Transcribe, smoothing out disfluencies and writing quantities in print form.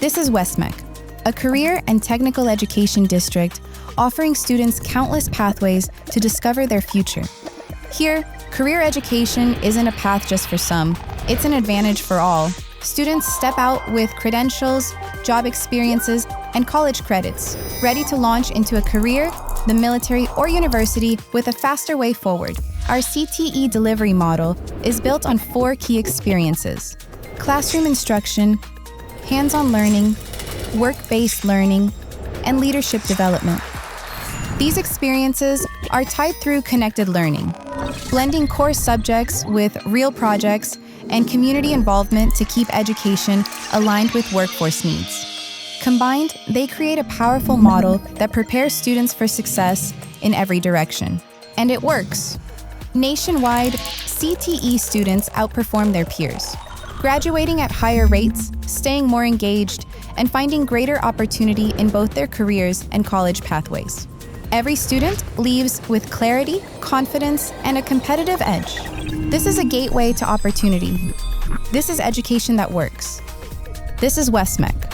This is West-MEC, a career and technical education district offering students countless pathways to discover their future. Here, career education isn't a path just for some, it's an advantage for all. Students step out with credentials, job experiences, and college credits, ready to launch into a career, the military, or university with a faster way forward. Our CTE delivery model is built on 4 key experiences: classroom instruction, hands-on learning, work-based learning, and leadership development. These experiences are tied through connected learning, blending core subjects with real projects and community involvement to keep education aligned with workforce needs. Combined, they create a powerful model that prepares students for success in every direction. And it works. Nationwide, CTE students outperform their peers, graduating at higher rates, staying more engaged, and finding greater opportunity in both their careers and college pathways. Every student leaves with clarity, confidence, and a competitive edge. This is a gateway to opportunity. This is education that works. This is West-MEC.